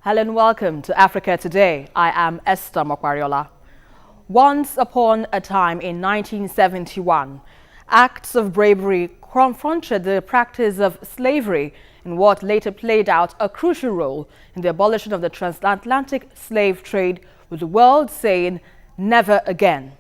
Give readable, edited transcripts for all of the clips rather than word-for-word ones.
Hello and welcome to Africa Today. I am Esther Mokwariola. Once upon a time in 1971, acts of bravery confronted the practice of slavery in what later played out a crucial role in the abolition of the transatlantic slave trade, with the world saying never again.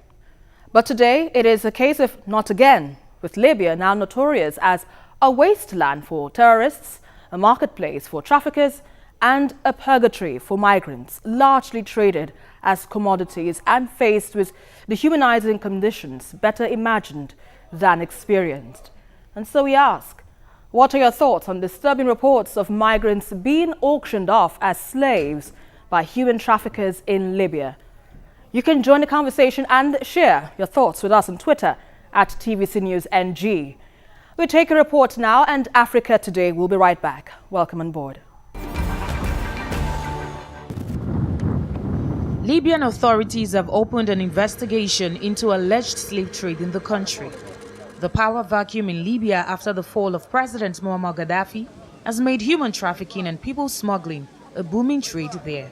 But today it is a case of not again, with Libya now notorious as a wasteland for terrorists, a marketplace for traffickers, and a purgatory for migrants, largely traded as commodities and faced with dehumanizing conditions better imagined than experienced. And so we ask, what are your thoughts on disturbing reports of migrants being auctioned off as slaves by human traffickers in Libya? You can join the conversation and share your thoughts with us on Twitter at TVC News NG. We take a report now, and Africa Today will be right back. Welcome on board. Libyan authorities have opened an investigation into alleged slave trade in the country. The power vacuum in Libya after the fall of President Muammar Gaddafi has made human trafficking and people smuggling a booming trade there.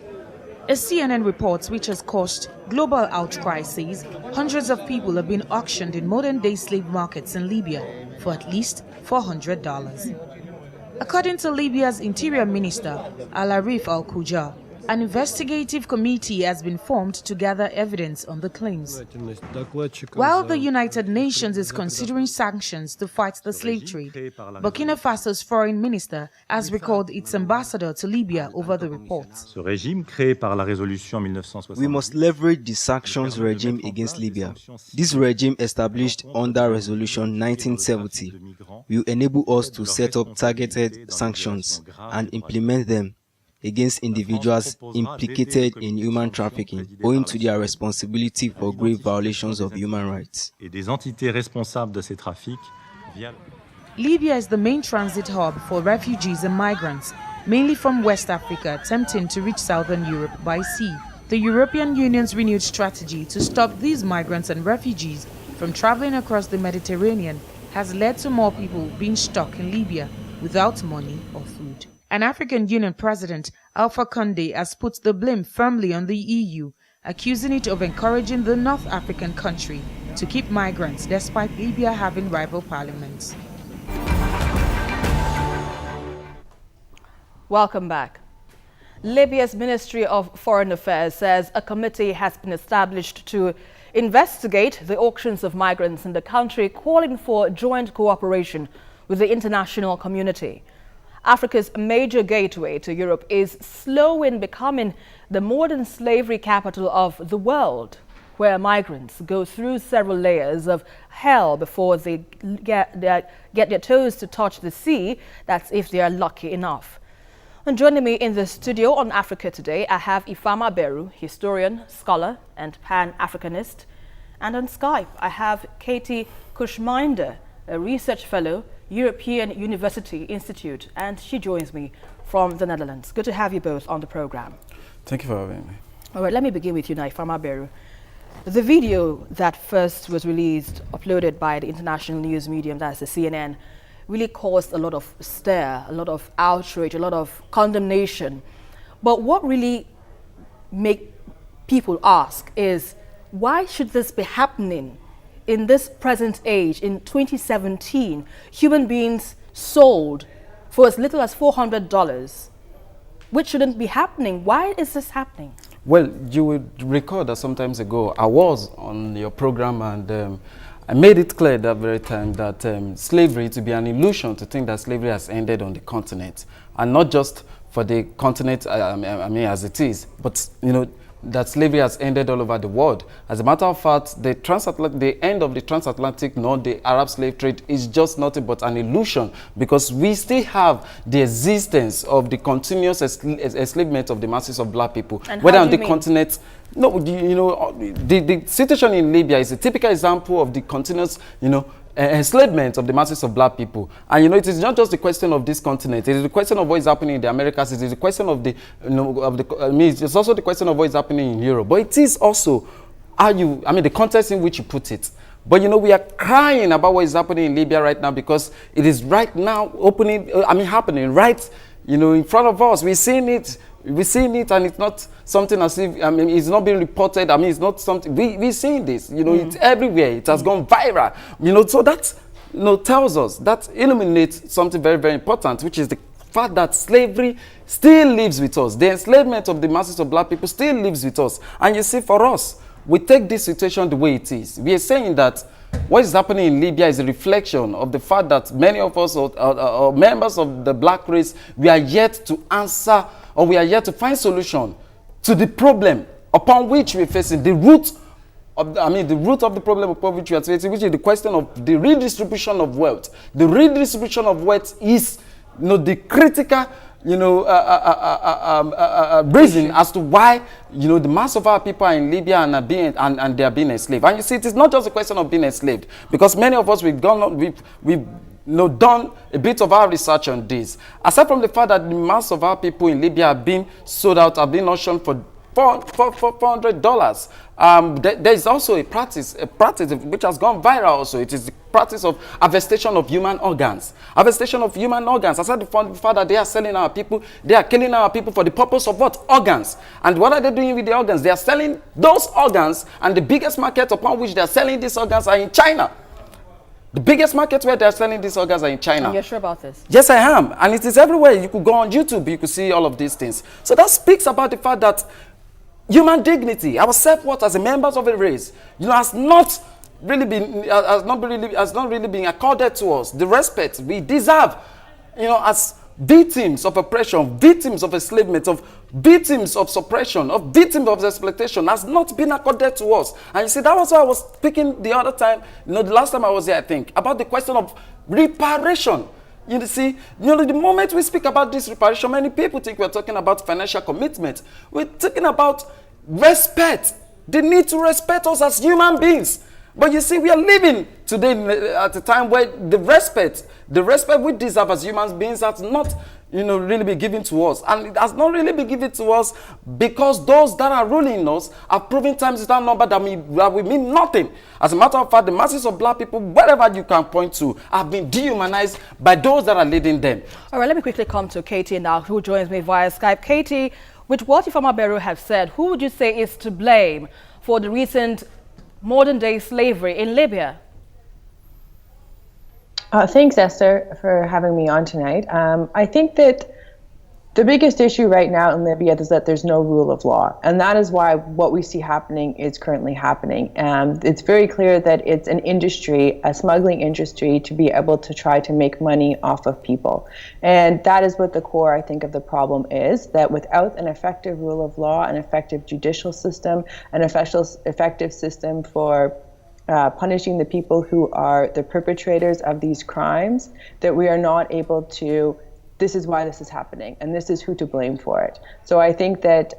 A CNN report which has caused global outcry says hundreds of people have been auctioned in modern-day slave markets in Libya for at least $400. According to Libya's Interior Minister, Al-Arif Al-Kujar, an investigative committee has been formed to gather evidence on the claims. While the United Nations is considering sanctions to fight the slave trade, Burkina Faso's foreign minister has recalled its ambassador to Libya over the report. We must leverage the sanctions regime against Libya. This regime, established under Resolution 1970, will enable us to set up targeted sanctions and implement them against individuals implicated in human trafficking, owing to their responsibility for grave violations of human rights. Libya is the main transit hub for refugees and migrants, mainly from West Africa, attempting to reach southern Europe by sea. The European Union's renewed strategy to stop these migrants and refugees from traveling across the Mediterranean has led to more people being stuck in Libya without money or food. An African Union president, Alpha Conde, has put the blame firmly on the EU, accusing it of encouraging the North African country to keep migrants despite Libya having rival parliaments. Welcome back. Libya's Ministry of Foreign Affairs says a committee has been established to investigate the auctions of migrants in the country, calling for joint cooperation with the international community. Africa's major gateway to Europe is slow in becoming the modern slavery capital of the world, where migrants go through several layers of hell before they get their toes to touch the sea. That's if they are lucky enough. And joining me in the studio on Africa Today, I have Ifeoma Beru, historian, scholar, and Pan-Africanist. And on Skype, I have Katie Kushminder, a research fellow, European University Institute, and she joins me from the Netherlands. Good to have you both on the program. Thank you for having me. All right, let me begin with you now, Ifeoma Beru. The video that first was released, uploaded by the international news medium, that's the CNN, really caused a lot of stir, a lot of outrage, a lot of condemnation. But what really make people ask is, why should this be happening in this present age, in 2017, human beings sold for as little as $400, which shouldn't be happening? Why is this happening? Well, you would recall that some time ago I was on your program, and I made it clear that very time that slavery, to be an illusion to think that slavery has ended on the continent, and not just for the continent, I mean as it is, but that slavery has ended all over the world. As a matter of fact, the end of the transatlantic, nor the Arab slave trade is just nothing but an illusion, because we still have the existence of the continuous enslavement of the masses of black people, and whether on the continent. No, the situation in Libya is a typical example of the continuous, enslavement of the masses of black people. And it is not just the question of this continent. It is the question of what is happening in the Americas. It is the question of it's also the question of what is happening in Europe. But it is also the context in which you put it. But we are crying about what is happening in Libya right now, because it is right now happening right in front of us. We're seeing it We're seeing it, and it's not something as if, I mean, it's not being reported. I mean, it's not something, we're seeing this, you know, it's everywhere. It has gone viral, you know, so that, you know, tells us, that illuminates something very, very important, which is the fact that slavery still lives with us. The enslavement of the masses of black people still lives with us. And you see, for us, we take this situation the way it is. We are saying that what is happening in Libya is a reflection of the fact that many of us, or members of the black race, we are yet to answer, or we are yet to find solution to the problem upon which we're facing. The root of the problem upon which we are facing, which is the question of the redistribution of wealth. The redistribution of wealth is, you know, the critical, you know, reason as to why, you know, the mass of our people are in Libya and they are being enslaved. And you see, it is not just a question of being enslaved, because many of us, we've done a bit of our research on this. Aside from the fact that the mass of our people in Libya have been sold out, have been auctioned for $400. There is also a practice which has gone viral also. It is the practice of harvestation of human organs. Harvestation of human organs. Aside from the fact that they are selling our people, they are killing our people for the purpose of what? Organs. And what are they doing with the organs? They are selling those organs, and the biggest market upon which they are selling these organs are in China. The biggest market where they are selling these organs are in China. And you're sure about this? Yes, I am. And it is everywhere. You could go on YouTube, you could see all of these things. So that speaks about the fact that human dignity, our self-worth as a members of a race, you know, has not really been accorded to us. The respect we deserve, you know, as victims of oppression, victims of enslavement, of victims of suppression, of victims of exploitation, has not been accorded to us. And you see, that was why I was speaking the other time, you know, the last time I was here, I think, about the question of reparation. You see, you know, the moment we speak about this reparation, many people think we're talking about financial commitment. We're talking about respect, the need to respect us as human beings. But you see, we are living today at a time where the respect we deserve as human beings has not, you know, really been given to us. And it has not really been given to us because those that are ruling us have proven times without number that we mean nothing. As a matter of fact, the masses of black people, wherever you can point to, have been dehumanized by those that are leading them. All right, let me quickly come to Katie now, who joins me via Skype. Katie, with what Ifeoma Bello have said, who would you say is to blame for the recent modern-day slavery in Libya? Thanks, Esther, for having me on tonight. I think that the biggest issue right now in Libya is that there's no rule of law, and that is why what we see happening is currently happening. It's very clear that it's an industry, a smuggling industry, to be able to try to make money off of people. And that is what the core, I think, of the problem is, that without an effective rule of law, an effective judicial system, an effective system for punishing the people who are the perpetrators of these crimes, that we are not able to. This is why this is happening, and this is who to blame for it. So I think that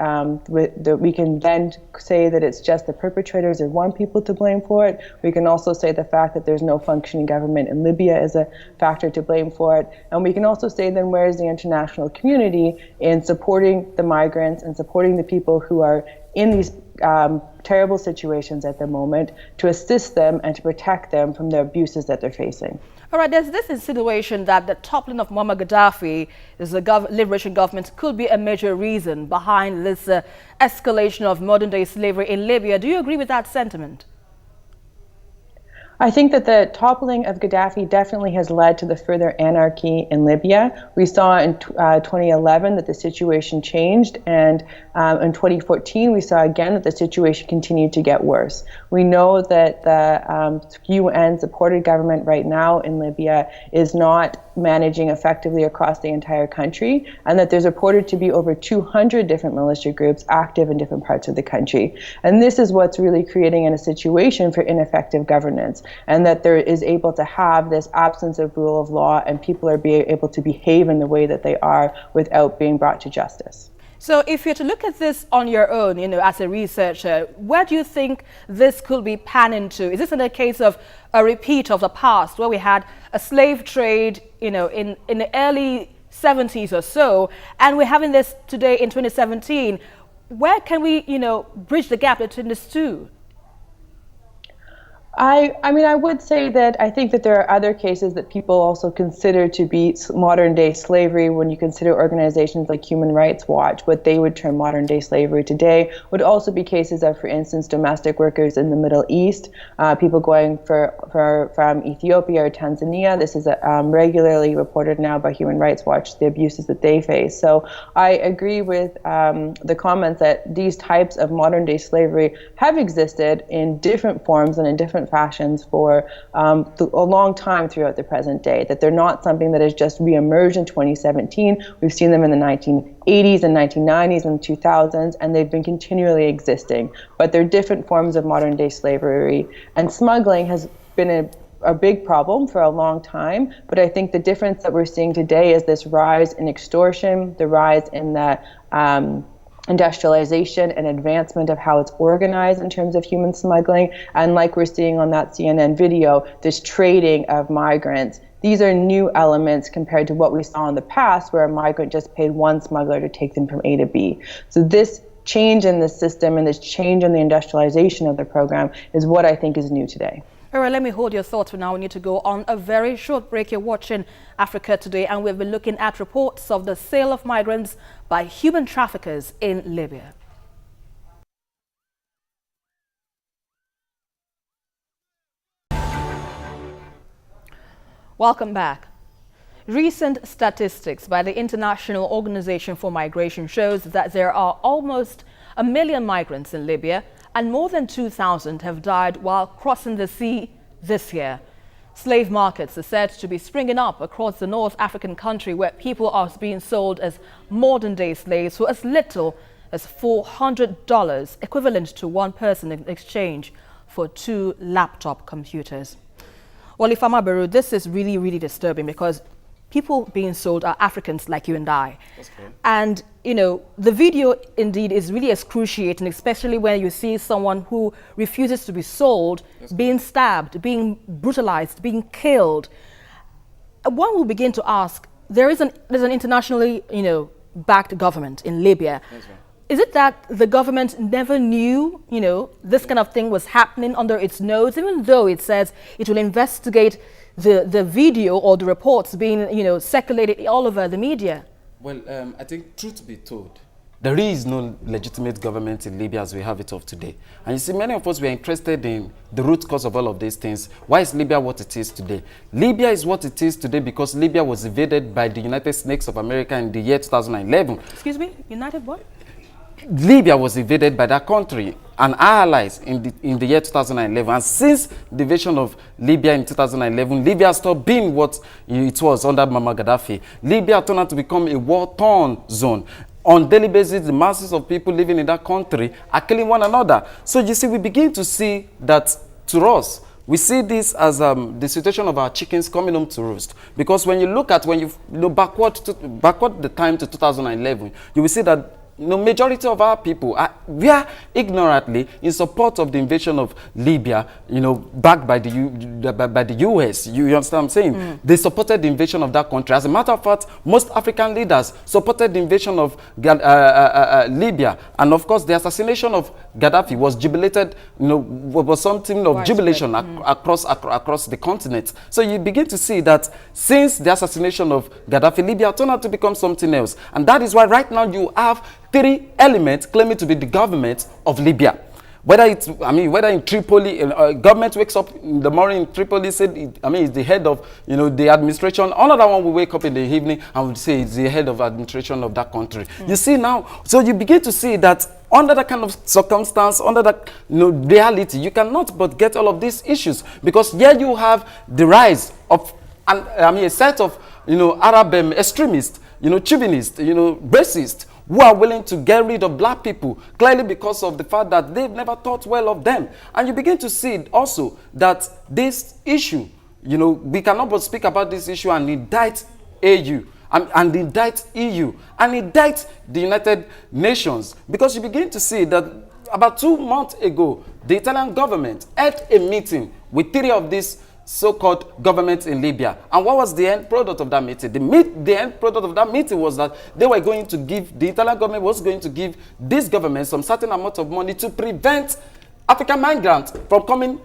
we can then say that it's just the perpetrators or one people to blame for it. We can also say the fact that there's no functioning government in Libya is a factor to blame for it. And we can also say then where is the international community in supporting the migrants and supporting the people who are in these terrible situations at the moment, to assist them and to protect them from the abuses that they're facing. All right, there's this insinuation that the toppling of Muammar Gaddafi, the liberation government, could be a major reason behind this escalation of modern-day slavery in Libya. Do you agree with that sentiment? I think that the toppling of Gaddafi definitely has led to the further anarchy in Libya. We saw in 2011 that the situation changed, and in 2014 we saw again that the situation continued to get worse. We know that the UN-supported government right now in Libya is not managing effectively across the entire country, and that there's reported to be over 200 different militia groups active in different parts of the country. And this is what's really creating a situation for ineffective governance, and that there is able to have this absence of rule of law, and people are being able to behave in the way that they are without being brought to justice. So if you're to look at this on your own, you know, as a researcher, where do you think this could be panning to? Is this in a case of a repeat of the past where we had a slave trade, you know, in the early 70s or so, and we're having this today in 2017? Where can we, you know, bridge the gap between these two? I mean, I would say that I think that there are other cases that people also consider to be modern day slavery. When you consider organizations like Human Rights Watch, what they would term modern day slavery today would also be cases of, for instance, domestic workers in the Middle East, people going from Ethiopia or Tanzania. This is regularly reported now by Human Rights Watch, the abuses that they face. So I agree with the comments that these types of modern day slavery have existed in different forms and in different fashions for a long time throughout the present day, that they're not something that has just reemerged in 2017. We've seen them in the 1980s and 1990s and 2000s, and they've been continually existing. But they're different forms of modern day slavery, and smuggling has been a big problem for a long time. But I think the difference that we're seeing today is this rise in extortion, the rise in the industrialization and advancement of how it's organized in terms of human smuggling. And like we're seeing on that CNN video, this trading of migrants. These are new elements compared to what we saw in the past, where a migrant just paid one smuggler to take them from A to B. So this change in the system and this change in the industrialization of the program is what I think is new today. All right, let me hold your thoughts for now. We need to go on a very short break. You're watching Africa Today, and we've been looking at reports of the sale of migrants by human traffickers in Libya. Welcome back. Recent statistics by the International Organization for Migration shows that there are almost 1 million migrants in Libya, and more than 2,000 have died while crossing the sea this year. Slave markets are said to be springing up across the North African country, where people are being sold as modern-day slaves for as little as $400, equivalent to one person in exchange for 2 laptop computers. Well, Ifama Beru, this is really, really disturbing, because people being sold are Africans like you and I. That's correct. And, you know, the video indeed is really excruciating, especially when you see someone who refuses to be sold, being stabbed, being brutalized, being killed. One will begin to ask, there's an internationally, backed government in Libya. That's right. Is it that the government never knew, this kind of thing was happening under its nose, even though it says it will investigate the video or the reports being, circulated all over the media? Well, I think, truth be told, there is no legitimate government in Libya as we have it of today. And you see, many of us were interested in the root cause of all of these things. Why is Libya what it is today? Libya is what it is today because Libya was invaded by the United States of America in the year 2011. Excuse me? United what? Libya was invaded by that country and our allies in the year 2011. And since the invasion of Libya in 2011, Libya stopped being what it was under Muammar Gaddafi. Libya turned out to become a war-torn zone. On a daily basis, the masses of people living in that country are killing one another. So you see, we begin to see that, to us, we see this as the situation of our chickens coming home to roost. Because when you look at, backward the time to 2011, you will see that majority of our people we are ignorantly in support of the invasion of Libya, backed by the US. You understand what I'm saying? They supported the invasion of that country. As a matter of fact, most African leaders supported the invasion of Libya. And of course, the assassination of Gaddafi was jubilated, was something of jubilation across the continent. So you begin to see that since the assassination of Gaddafi, Libya turned out to become something else. And that is why right now you have 3 elements claiming to be the government of Libya. Whether in Tripoli, government wakes up in the morning in Tripoli, said, it's the head of, the administration. Another one will wake up in the evening and would say it's the head of administration of that country. You see now, so you begin to see that under that kind of circumstance, under that reality, you cannot but get all of these issues, because here you have the rise of, a set of, Arab extremists, chauvinists, racists, who are willing to get rid of black people, clearly because of the fact that they've never thought well of them. And you begin to see also that this issue, we cannot but speak about this issue and indict AU, and indict EU, and indict the United Nations, because you begin to see that about 2 months ago, the Italian government had a meeting with 3 of these so-called governments in Libya. And what was the end product of that meeting? The end product of that meeting was that they were going to give, the Italian government was going to give this government some certain amount of money to prevent African migrants from coming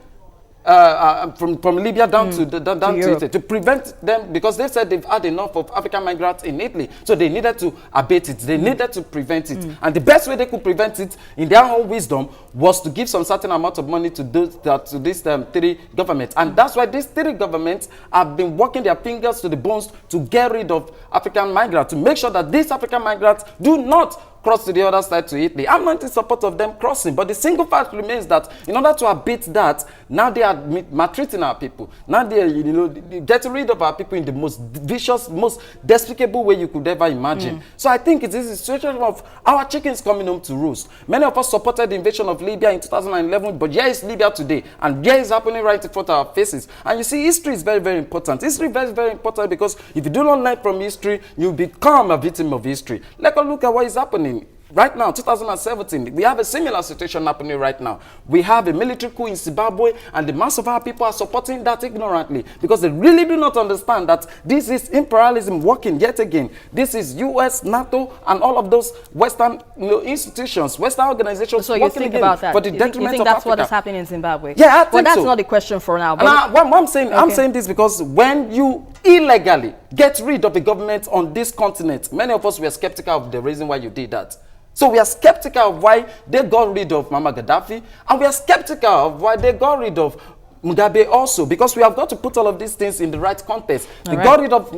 from Libya down to Europe. Italy, to prevent them, because they said they've had enough of African migrants in Italy, so they needed to abate it, they needed to prevent it, and the best way they could prevent it, in their own wisdom, was to give some certain amount of money to these three governments, and that's why these three governments have been working their fingers to the bones to get rid of African migrants, to make sure that these African migrants do not cross to the other side to Italy. I'm not in support of them crossing, but the single fact remains that in order to abate that, now they are maltreating our people. Now they are, getting rid of our people in the most vicious, most despicable way you could ever imagine. So I think it is a situation of our chickens coming home to roost. Many of us supported the invasion of Libya in 2011, but here is Libya today, and here is happening right in front of our faces. And you see, history is very, very important. History is very, very important, because if you do not learn from history, you become a victim of history. Let's look at what is happening. Right now, 2017, we have a similar situation happening right now. We have a military coup in Zimbabwe, and the mass of our people are supporting that ignorantly, because they really do not understand that this is imperialism working yet again. This is US, NATO, and all of those Western institutions, Western organizations. So you think about that? For the detriment you think of that's Africa. what is happening in Zimbabwe? Yeah, I think well, that's so. not the question for now. But I'm saying this because when you illegally get rid of the government on this continent, many of us were skeptical of the reason why you did that. So we are skeptical of why they got rid of Muammar Gaddafi, and we are skeptical of why they got rid of Mugabe also, because we have got to put all of these things in the right context. They got rid of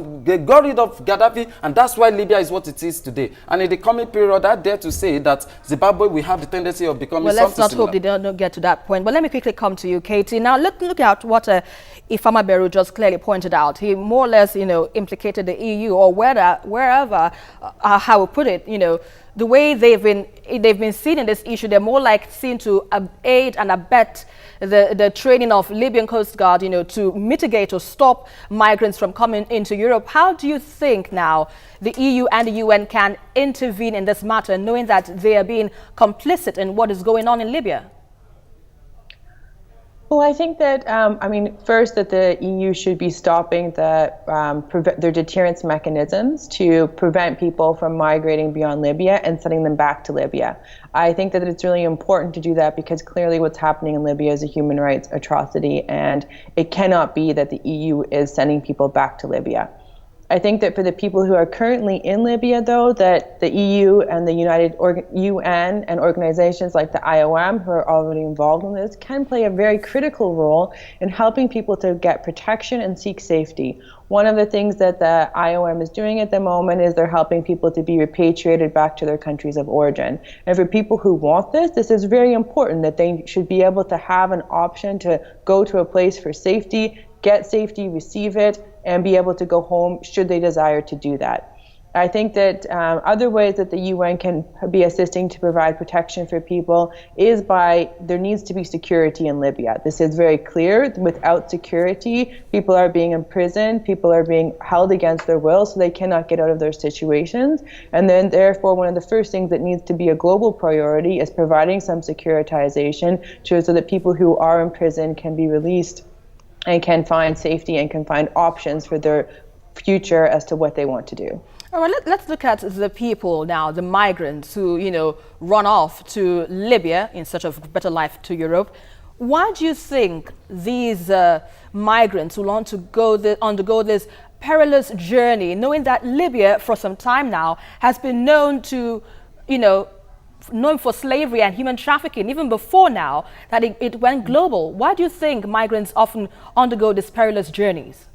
Gaddafi, and that's why Libya is what it is today. And in the coming period, I dare to say that Zimbabwe will have the tendency of becoming something let's not similar. hope they don't get to that point. But let me quickly come to you, Katie. Now, look at what Ifama Beru just clearly pointed out. He more or less, implicated the EU, or wherever, how we put it, the way they've been seen in this issue, they're more like seen to aid and abet the training of Libyan Coast Guard, to mitigate or stop migrants from coming into Europe. How do you think now the EU and the UN can intervene in this matter, knowing that they are being complicit in what is going on in Libya? Well, I think that, first that the EU should be stopping their deterrence mechanisms to prevent people from migrating beyond Libya and sending them back to Libya. I think that it's really important to do that, because clearly what's happening in Libya is a human rights atrocity, and it cannot be that the EU is sending people back to Libya. I think that for the people who are currently in Libya, though, that the EU and the UN and organizations like the IOM, who are already involved in this, can play a very critical role in helping people to get protection and seek safety. One of the things that the IOM is doing at the moment is they're helping people to be repatriated back to their countries of origin. And for people who want this is very important, that they should be able to have an option to go to a place for safety, get safety, receive it, and be able to go home should they desire to do that. I think that other ways that the UN can be assisting to provide protection for people is by, there needs to be security in Libya. This is very clear. Without security, people are being imprisoned, people are being held against their will, so they cannot get out of their situations. And then therefore, one of the first things that needs to be a global priority is providing some securitization so that people who are in prison can be released and can find safety and can find options for their future as to what they want to do. All right, let's look at the people now, the migrants who, run off to Libya in search of a better life to Europe. Why do you think these migrants who want to undergo this perilous journey, knowing that Libya for some time now has been known to, known for slavery and human trafficking, even before now, that it went global? Why do you think migrants often undergo these perilous journeys?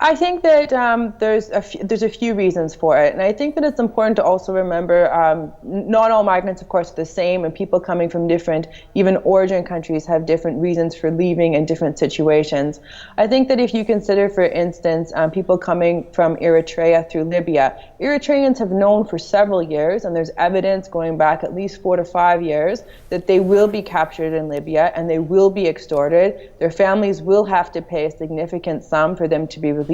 I think that there's a few reasons for it, and I think that it's important to also remember not all migrants, of course, are the same, and people coming from different, even origin countries, have different reasons for leaving in different situations. I think that if you consider, for instance, people coming from Eritrea through Libya, Eritreans have known for several years, and there's evidence going back at least 4 to 5 years, that they will be captured in Libya and they will be extorted. Their families will have to pay a significant sum for them to be released.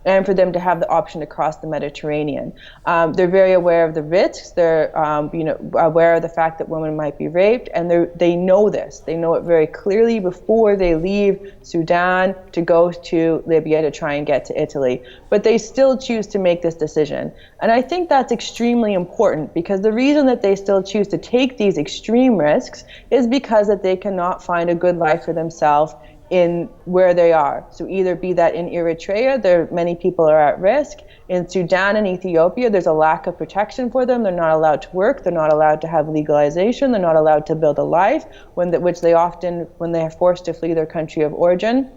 and for them to have the option to cross the Mediterranean. They're very aware of the risks. They're aware of the fact that women might be raped, and they know this. They know it very clearly before they leave Sudan to go to Libya to try and get to Italy. But they still choose to make this decision. And I think that's extremely important, because the reason that they still choose to take these extreme risks is because that they cannot find a good life for themselves in where they are. So either be that in Eritrea, many people are at risk. In Sudan and Ethiopia, there's a lack of protection for them. They're not allowed to work. They're not allowed to have legalization. They're not allowed to build a life, which they often, when they are forced to flee their country of origin.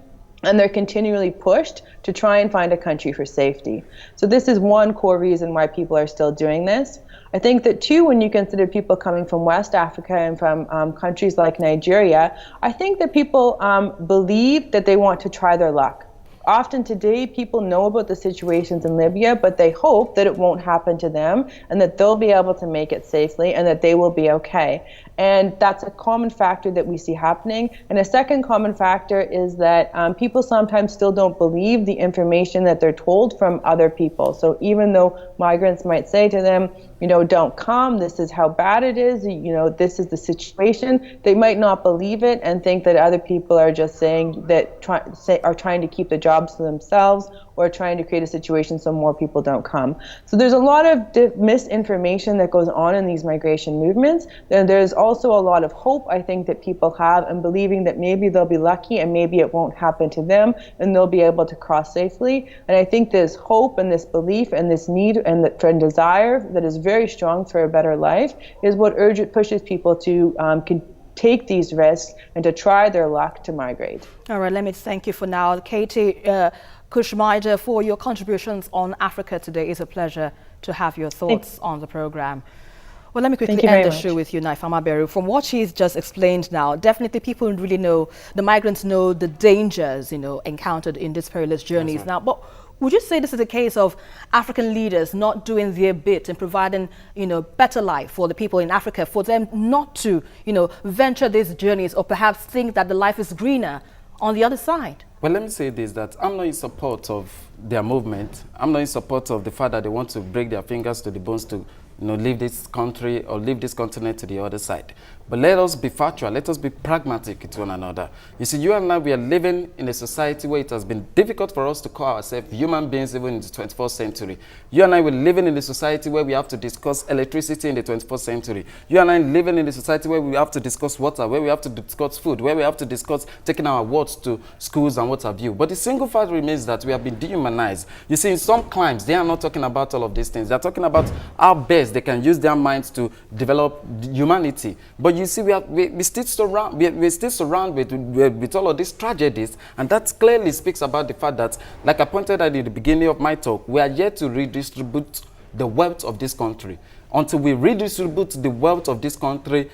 And they're continually pushed to try and find a country for safety. So this is one core reason why people are still doing this. I think that too, when you consider people coming from West Africa and from countries like Nigeria, I think that people believe that they want to try their luck. Often today, people know about the situations in Libya, but they hope that it won't happen to them and that they'll be able to make it safely and that they will be okay. And that's a common factor that we see happening. And a second common factor is that people sometimes still don't believe the information that they're told from other people. So even though migrants might say to them, don't come, this is how bad it is, this is the situation, they might not believe it and think that other people are just saying that are trying to keep the jobs to themselves or trying to create a situation so more people don't come. So there's a lot of misinformation that goes on in these migration movements. And there's also a lot of hope, I think, that people have and believing that maybe they'll be lucky and maybe it won't happen to them and they'll be able to cross safely. And I think this hope and this belief and this need and desire that is very strong for a better life is what pushes people to take these risks and to try their luck to migrate. All right, let me thank you for now. Katie Kushmaija, for your contributions on Africa Today. It's a pleasure to have your thoughts on the program. Well, let me quickly end the show with you, Naifama Beru. From what she's just explained now, definitely people really know, the migrants know the dangers, encountered in these perilous journeys. Right. Now, but would you say this is a case of African leaders not doing their bit in providing, better life for the people in Africa, for them not to, venture these journeys or perhaps think that the life is greener on the other side? Well, let me say this, that I'm not in support of their movement. I'm not in support of the fact that they want to break their fingers to the bones to leave this country or leave this continent to the other side. But let us be factual, let us be pragmatic to one another. You see, you and I, we are living in a society where it has been difficult for us to call ourselves human beings even in the 21st century. You and I were living in a society where we have to discuss electricity in the 21st century. You and I living in a society where we have to discuss water, where we have to discuss food, where we have to discuss taking our wards to schools and what have you. But the single fact remains that we have been dehumanized. You see, in some climes, they are not talking about all of these things. They're talking about how best they can use their minds to develop humanity. But you see, we're still surrounded with all of these tragedies, and that clearly speaks about the fact that, like I pointed out at the beginning of my talk, we are yet to redistribute the wealth of this country. Until we redistribute the wealth of this country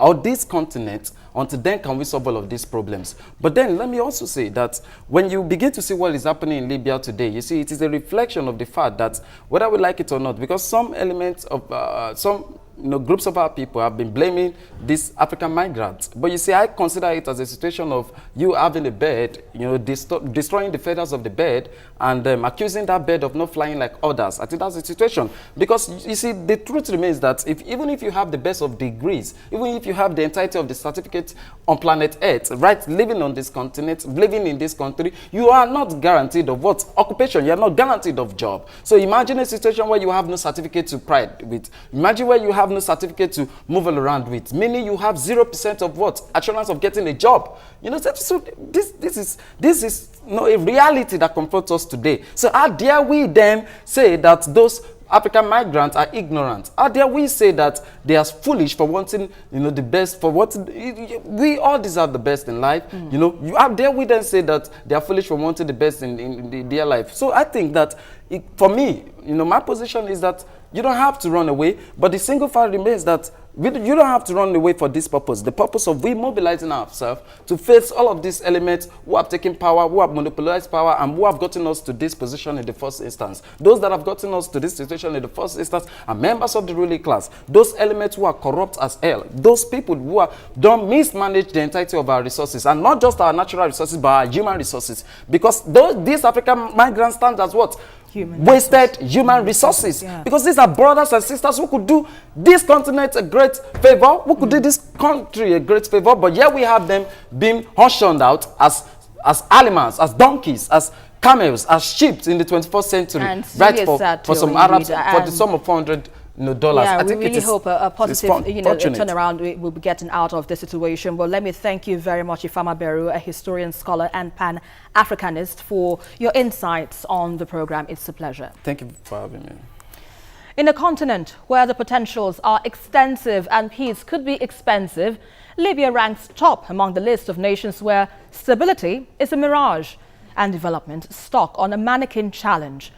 or this continent, until then can we solve all of these problems. But then let me also say that when you begin to see what is happening in Libya today, you see it is a reflection of the fact that whether we like it or not, because some elements of groups of our people have been blaming these African migrants. But you see, I consider it as a situation of you having a bird, destroying the feathers of the bird and accusing that bird of not flying like others. I think that's the situation. Because you see, the truth remains that even if you have the best of degrees, even if you have the entirety of the certificate on planet Earth, right, living on this continent, living in this country, you are not guaranteed of what? Occupation. You are not guaranteed of job. So imagine a situation where you have no certificate to pride with. Imagine where you have no certificate to move around with, meaning you have 0% of what? Assurance of getting a job. So this is a reality that confronts us today. So how dare we then say that those African migrants are ignorant? How dare we say that they are foolish for wanting, the best, for what we all deserve the best in life? How dare we then say that they are foolish for wanting the best in their life? So I think that for me, my position is that you don't have to run away, but the single fact remains that You don't have to run away for this purpose. The purpose of we mobilizing ourselves to face all of these elements who have taken power, who have monopolized power, and who have gotten us to this position in the first instance. Those that have gotten us to this situation in the first instance are members of the ruling class. Those elements who are corrupt as hell. Those people who don't mismanage the entirety of our resources, and not just our natural resources, but our human resources. Because these African migrants stand as what? Wasted human resources. Yeah. Because these are brothers and sisters who could do this continent a great favor, who could do this country a great favor, but yet we have them being auctioned out as animals, as donkeys, as camels, as sheep in the 21st century. And right, for some Arabs, for the sum of $400 dollars. Yeah, I think we really hope a positive turnaround will be getting out of the situation. Well, let me thank you very much, Ifama Beru, a historian, scholar, and Pan-Africanist, for your insights on the program. It's a pleasure. Thank you for having me. In a continent where the potentials are extensive and peace could be expensive, Libya ranks top among the list of nations where stability is a mirage and development stuck on a mannequin challenge.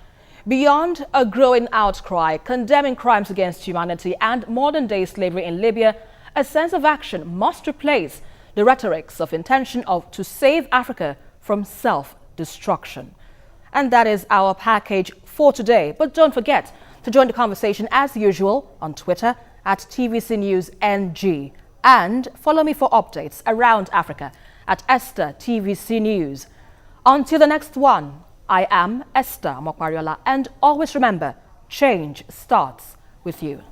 Beyond a growing outcry condemning crimes against humanity and modern-day slavery in Libya, a sense of action must replace the rhetorics of intention to save Africa from self-destruction. And that is our package for today. But don't forget to join the conversation as usual on Twitter at TVC News NG, and follow me for updates around Africa at Esther TVC News. Until the next one, I am Esther Mokwariola, and always remember, change starts with you.